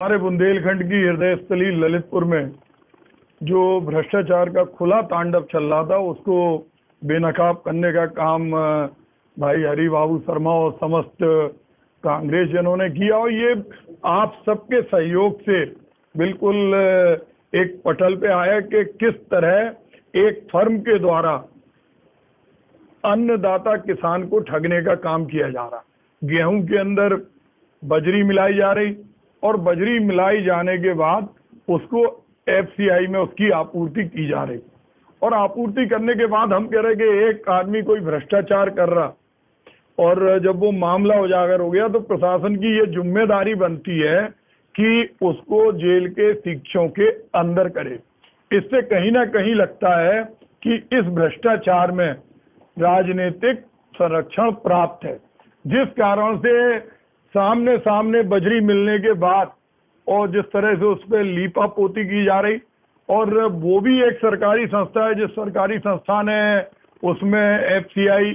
हमारे बुंदेलखंड की हृदय स्थली ललितपुर में जो भ्रष्टाचार का खुला तांडव चल रहा था उसको बेनकाब करने का काम भाई हरि बाबू शर्मा और समस्त कांग्रेस जनों ने किया। और ये आप सबके सहयोग से बिल्कुल एक पटल पे आया कि किस तरह एक फर्म के द्वारा अन्नदाता किसान को ठगने का काम किया जा रहा। गेहूं के अंदर बजरी मिलाई जा रही और बजरी मिलाई जाने के बाद उसको एफसीआई में उसकी आपूर्ति की जा रही और आपूर्ति करने के बाद हम कह रहे कि एक आदमी कोई भ्रष्टाचार कर रहा और जब वो मामला उजागर हो गया तो प्रशासन की ये जिम्मेदारी बनती है कि उसको जेल के शिक्षों के अंदर करे। इससे कहीं ना कहीं लगता है कि इस भ्रष्टाचार में राजनीतिक संरक्षण प्राप्त है, जिस कारण से सामने सामने बजरी मिलने के बाद और जिस तरह से उस पर लीपा पोती की जा रही और वो भी एक सरकारी संस्था है, जिस सरकारी संस्था ने उसमें एफसीआई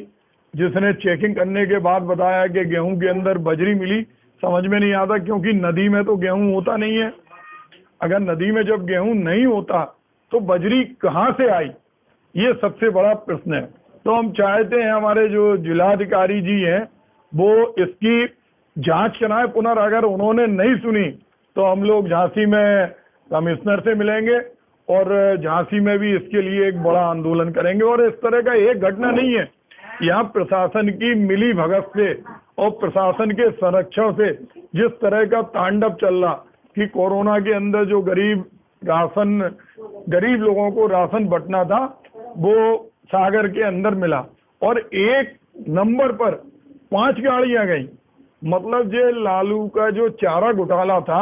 जिसने चेकिंग करने के बाद बताया कि गेहूं के अंदर बजरी मिली। समझ में नहीं आता क्योंकि नदी में तो गेहूं होता नहीं है। अगर नदी में जब गेहूं नहीं होता तो बजरी कहाँ से आई, ये सबसे बड़ा प्रश्न है। तो हम चाहते हैं हमारे जो जिलाधिकारी जी हैं वो इसकी जांच कराएं पुनः। अगर उन्होंने नहीं सुनी तो हम लोग झांसी में कमिश्नर से मिलेंगे और झांसी में भी इसके लिए एक बड़ा आंदोलन करेंगे। और इस तरह का एक घटना नहीं है, यहाँ प्रशासन की मिली भगत से और प्रशासन के संरक्षण से जिस तरह का तांडव चल रहा कि कोरोना के अंदर जो गरीब लोगों को राशन बंटना था वो सागर के अंदर मिला और एक नंबर पर 5 गाड़ियां गई। मतलब ये लालू का जो चारा घोटाला था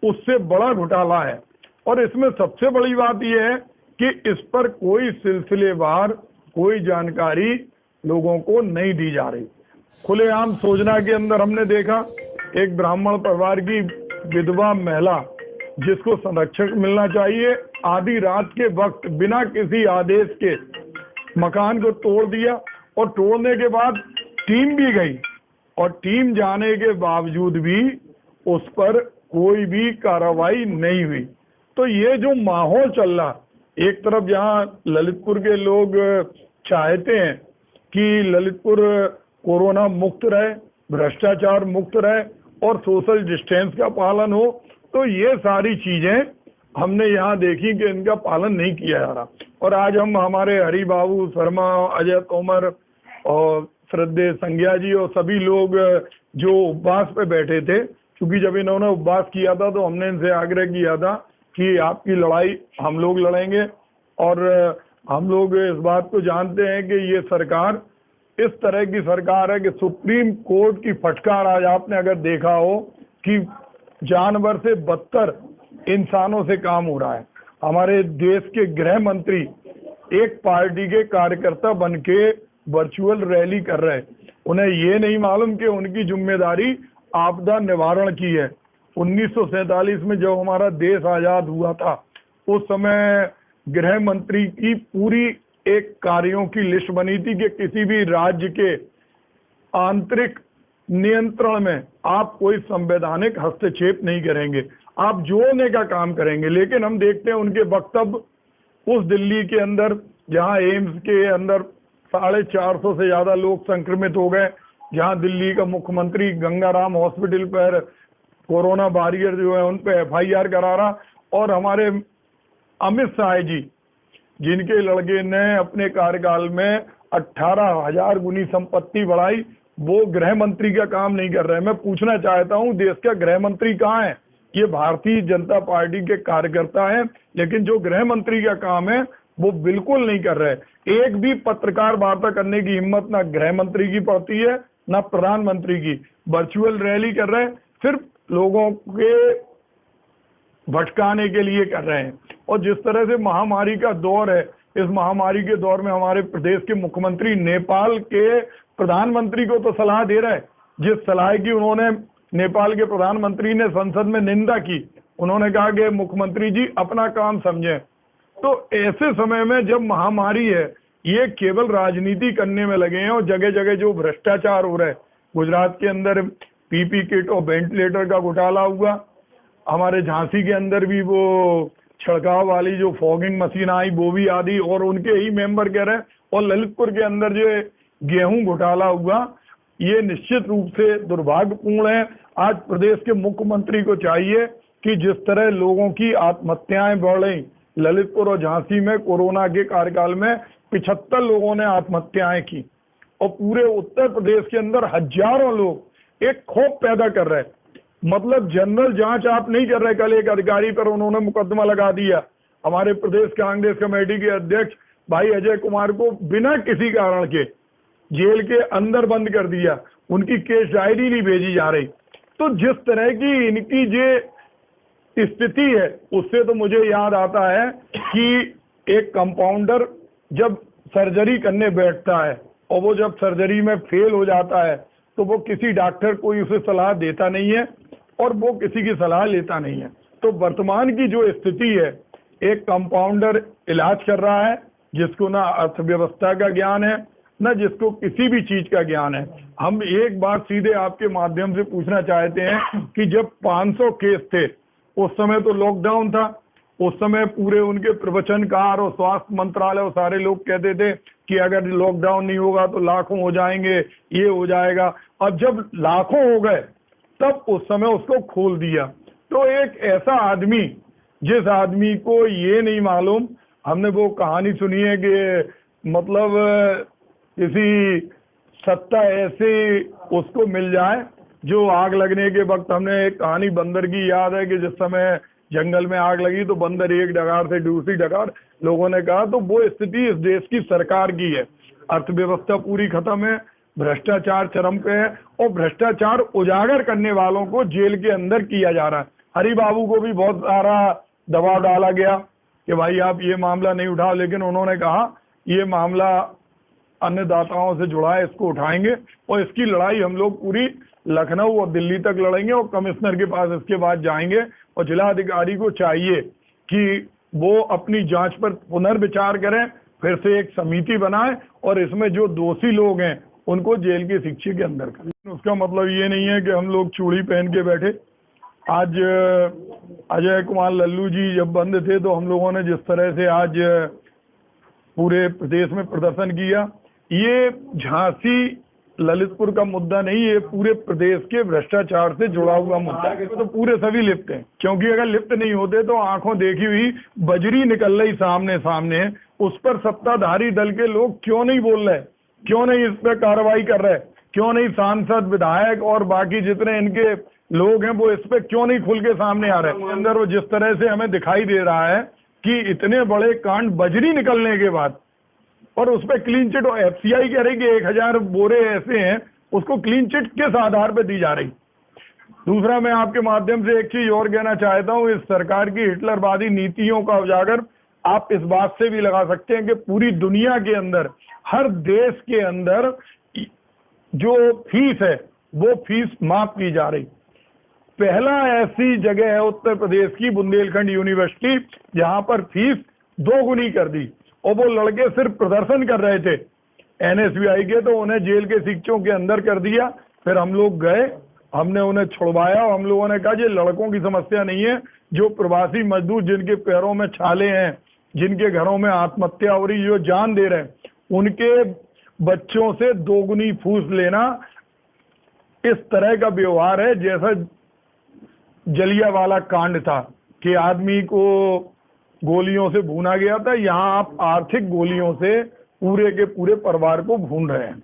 उससे बड़ा घोटाला है। और इसमें सबसे बड़ी बात यह है कि इस पर कोई सिलसिलेवार कोई जानकारी लोगों को नहीं दी जा रही। खुलेआम सोजना के अंदर हमने देखा एक ब्राह्मण परिवार की विधवा महिला जिसको संरक्षक मिलना चाहिए, आधी रात के वक्त बिना किसी आदेश के मकान को तोड़ दिया और तोड़ने के बाद टीम भी गई और टीम जाने के बावजूद भी उस पर कोई भी कार्रवाई नहीं हुई। तो ये जो माहौल चल रहा, एक तरफ जहां ललितपुर के लोग चाहते हैं कि ललितपुर कोरोना मुक्त रहे, भ्रष्टाचार मुक्त रहे और सोशल डिस्टेंस का पालन हो, तो ये सारी चीजें हमने यहाँ देखी कि इनका पालन नहीं किया जा रहा। और आज हम हमारे हरि बाबू शर्मा, अजय तोमर और श्रद्धेय संज्ञा जी और सभी लोग जो उपवास पे बैठे थे, क्योंकि जब इन्होंने उपवास किया था तो हमने इनसे आग्रह किया था कि आपकी लड़ाई हम लोग लड़ेंगे। और हम लोग इस बात को जानते हैं कि ये सरकार इस तरह की सरकार है कि सुप्रीम कोर्ट की फटकार आज आपने अगर देखा हो कि जानवर से बदतर इंसानों से काम हो रहा है। हमारे देश के गृह मंत्री एक पार्टी के कार्यकर्ता बन के वर्चुअल रैली कर रहे हैं। उन्हें ये नहीं मालूम कि उनकी जिम्मेदारी आपदा निवारण की है। 1947 में जब हमारा देश आजाद हुआ था उस समय गृह मंत्री की पूरी एक कार्यों की लिस्ट बनी थी कि किसी भी राज्य के आंतरिक नियंत्रण में आप कोई संवैधानिक हस्तक्षेप नहीं करेंगे, आप जोड़ने का काम करेंगे। लेकिन हम देखते हैं उनके वक्तव्य उस दिल्ली के अंदर जहां एम्स के अंदर 450 से ज्यादा लोग संक्रमित हो गए, जहां दिल्ली का मुख्यमंत्री गंगाराम हॉस्पिटल पर कोरोना वॉरियर जो है उन पर FIR करा रहा और हमारे अमित शाह जी जिनके लड़के ने अपने कार्यकाल में 18,000 गुनी संपत्ति बढ़ाई, वो गृह मंत्री का काम नहीं कर रहे। मैं पूछना चाहता हूं देश का गृह मंत्री कहाँ है? ये भारतीय जनता पार्टी के कार्यकर्ता हैं, लेकिन जो गृह मंत्री का काम है वो बिल्कुल नहीं कर रहे। एक भी पत्रकार वार्ता करने की हिम्मत ना गृह मंत्री की पड़ती है ना प्रधानमंत्री की। वर्चुअल रैली कर रहे हैं, सिर्फ लोगों के भटकाने के लिए कर रहे हैं। और जिस तरह से महामारी का दौर है, इस महामारी के दौर में हमारे प्रदेश के मुख्यमंत्री नेपाल के प्रधानमंत्री को तो सलाह दे रहे हैं, जिस सलाह की उन्होंने नेपाल के प्रधानमंत्री ने संसद में निंदा की। उन्होंने कहा कि मुख्यमंत्री जी अपना काम समझें। तो ऐसे समय में जब महामारी है, ये केवल राजनीति करने में लगे हैं और जगह जगह जो भ्रष्टाचार हो रहा है, गुजरात के अंदर PP किट और वेंटिलेटर का घोटाला हुआ, हमारे झांसी के अंदर भी वो छिड़काव वाली जो फॉगिंग मशीन आई वो भी आदि, और उनके ही मेंबर कह रहे हैं। और ललितपुर के अंदर जो गेहूं घोटाला हुआ, ये निश्चित रूप से दुर्भाग्यपूर्ण है। आज प्रदेश के मुख्यमंत्री को चाहिए कि जिस तरह लोगों की आत्महत्याएं बढ़ रही, ललितपुर और झांसी में कोरोना के कार्यकाल में 75 लोगों ने आत्महत्याएं की, और पूरे उत्तर प्रदेश के अंदर हजारों लोग एक खौफ पैदा कर रहे हैं। मतलब जनरल जांच आप नहीं कर रहे। कल एक अधिकारी पर उन्होंने मुकदमा लगा दिया। हमारे प्रदेश कांग्रेस कमेटी के अध्यक्ष भाई अजय कुमार को बिना किसी कारण के जेल के अंदर बंद कर दिया, उनकी केस डायरी नहीं भेजी जा रही। तो जिस तरह की इनकी जो स्थिति है, उससे तो मुझे याद आता है कि एक कंपाउंडर जब सर्जरी करने बैठता है और वो जब सर्जरी में फेल हो जाता है तो वो किसी डॉक्टर को उसे सलाह देता नहीं है और वो किसी की सलाह लेता नहीं है। तो वर्तमान की जो स्थिति है, एक कंपाउंडर इलाज कर रहा है जिसको ना अर्थव्यवस्था का ज्ञान है, ना जिसको किसी भी चीज का ज्ञान है। हम एक बात सीधे आपके माध्यम से पूछना चाहते हैं कि जब 500 केस थे, उस समय तो लॉकडाउन था, उस समय पूरे उनके प्रवचनकार और स्वास्थ्य मंत्रालय और सारे लोग कहते थे कि अगर लॉकडाउन नहीं होगा तो लाखों हो जाएंगे, ये हो जाएगा। अब जब लाखों हो गए तब उस समय उसको खोल दिया। तो एक ऐसा आदमी, जिस आदमी को ये नहीं मालूम, हमने वो कहानी सुनी है कि मतलब किसी सत्ता ऐसे उसको मिल जाए जो आग लगने के वक्त, हमने एक कहानी बंदर की याद है कि जिस समय जंगल में आग लगी तो बंदर एक डगार से दूसरी डगार, लोगों ने कहा। तो वो स्थिति इस देश की सरकार की है। अर्थव्यवस्था पूरी खत्म है, भ्रष्टाचार चरम पे है, और भ्रष्टाचार उजागर करने वालों को जेल के अंदर किया जा रहा है। हरि बाबू को भी बहुत सारा दबाव डाला गया कि भाई आप ये मामला नहीं उठाओ, लेकिन उन्होंने कहा ये मामला अन्नदाताओं से जुड़ा है, इसको उठाएंगे और इसकी लड़ाई हम लोग पूरी लखनऊ और दिल्ली तक लड़ेंगे और कमिश्नर के पास इसके बाद जाएंगे। और जिलाधिकारी को चाहिए कि वो अपनी जांच पर पुनर्विचार करें, फिर से एक समिति बनाए और इसमें जो दोषी लोग हैं उनको जेल की शिक्षा के अंदर करें। उसका मतलब ये नहीं है कि हम लोग चूड़ी पहन के बैठे। आज अजय कुमार लल्लू जी जब बंद थे तो हम लोगों ने जिस तरह से आज पूरे प्रदेश में प्रदर्शन किया, ये झांसी ललितपुर का मुद्दा नहीं, ये पूरे प्रदेश के भ्रष्टाचार से जुड़ा हुआ मुद्दा है। तो पूरे सभी लिप्त हैं, क्योंकि अगर लिप्त नहीं होते तो आंखों देखी हुई बजरी निकल रही सामने सामने, उस पर सत्ताधारी दल के लोग क्यों नहीं बोल रहे, क्यों नहीं इस पर कार्रवाई कर रहे, क्यों नहीं सांसद विधायक और बाकी जितने इनके लोग हैं वो इस पे क्यों नहीं खुल के सामने आ रहे। अंदर वो जिस तरह से हमें दिखाई दे रहा है कि इतने बड़े कांड बजरी निकलने के बाद और उस पर क्लीन चिट, और एफसीआई कह रही कि 1000 बोरे ऐसे हैं, उसको क्लीन चिट किस आधार पर दी जा रही। दूसरा, मैं आपके माध्यम से एक चीज और कहना चाहता हूँ, इस सरकार की हिटलरवादी नीतियों का उजागर आप इस बात से भी लगा सकते हैं कि पूरी दुनिया के अंदर, हर देश के अंदर जो फीस है वो फीस माफ की जा रही। पहला ऐसी जगह है उत्तर प्रदेश की बुंदेलखंड यूनिवर्सिटी जहां पर फीस 2 गुनी कर दी, और वो लड़के सिर्फ प्रदर्शन कर रहे थे एनएसयूआई के, तो उन्हें जेल के शिक्षों के अंदर कर दिया। फिर हम लोग गए, हमने उन्हें छुड़वाया और हम लोगों ने कहा ये लड़कों की समस्या नहीं है, जो प्रवासी मजदूर जिनके पैरों में छाले हैं, जिनके घरों में आत्महत्या हो रही, जो जान दे रहे हैं, उनके बच्चों से 2 गुनी फीस लेना इस तरह का व्यवहार है जैसा जलियांवाला कांड था कि आदमी को गोलियों से भूना गया था। यहाँ आप आर्थिक गोलियों से पूरे के पूरे परिवार को भून रहे हैं।